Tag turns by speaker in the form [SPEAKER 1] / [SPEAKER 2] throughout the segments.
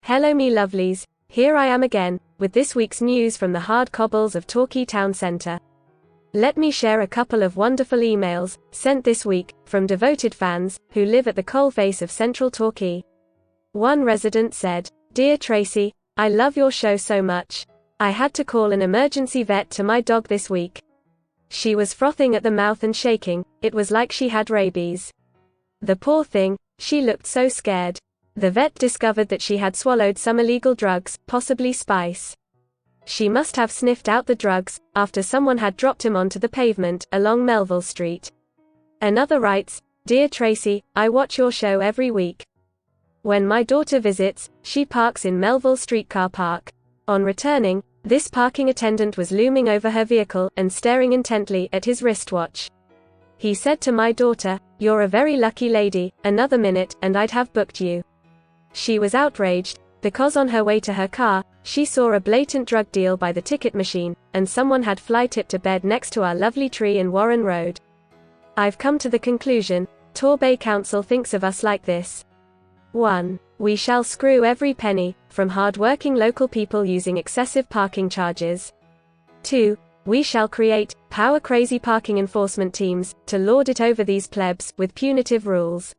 [SPEAKER 1] Hello me lovelies, here I am again, with this week's news from the hard cobbles of Torquay town centre. Let me share a couple of wonderful emails, sent this week, from devoted fans, who live at the coalface of central Torquay. One resident said, "Dear Tracy, I love your show so much. I had to call an emergency vet to my dog this week. She was frothing at the mouth and shaking, it was like she had rabies. The poor thing, she looked so scared. The vet discovered that she had swallowed some illegal drugs, possibly spice. She must have sniffed out the drugs, after someone had dropped him onto the pavement, along Melville Street." Another writes, "Dear Tracy, I watch your show every week. When my daughter visits, she parks in Melville Street car park. On returning, this parking attendant was looming over her vehicle, and staring intently at his wristwatch. He said to my daughter, 'You're a very lucky lady, another minute, and I'd have booked you.' She was outraged, because on her way to her car, she saw a blatant drug deal by the ticket machine, and someone had fly-tipped a bed next to our lovely tree in Warren Road. I've come to the conclusion, Torquay Council thinks of us like this. 1. We shall screw every penny, from hard-working local people using excessive parking charges. 2. We shall create power-crazy parking enforcement teams, to lord it over these plebs, with punitive rules.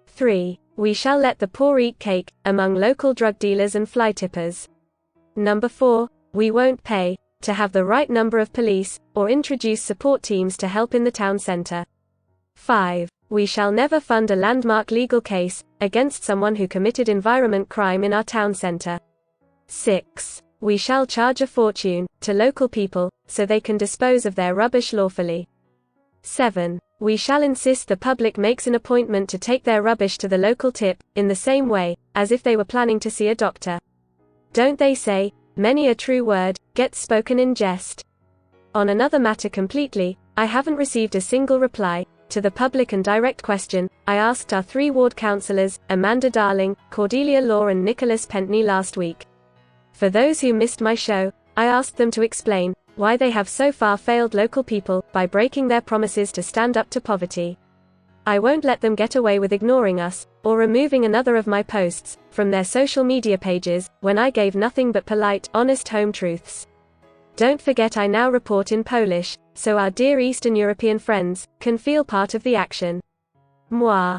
[SPEAKER 1] 3. We shall let the poor eat cake, among local drug dealers and fly-tippers. 4. We won't pay, to have the right number of police, or introduce support teams to help in the town centre. 5. We shall never fund a landmark legal case, against someone who committed environment crime in our town centre. 6. We shall charge a fortune, to local people, so they can dispose of their rubbish lawfully. 7. We shall insist the public makes an appointment to take their rubbish to the local tip, in the same way, as if they were planning to see a doctor. Don't they say, many a true word, gets spoken in jest? On another matter completely, I haven't received a single reply, to the public and direct question, I asked our 3 ward councillors, Amanda Darling, Cordelia Law and Nicholas Pentney last week. For those who missed my show, I asked them to explain, why they have so far failed local people, by breaking their promises to stand up to poverty. I won't let them get away with ignoring us, or removing another of my posts, from their social media pages, when I gave nothing but polite, honest home truths. Don't forget I now report in Polish, so our dear Eastern European friends, can feel part of the action. Moi.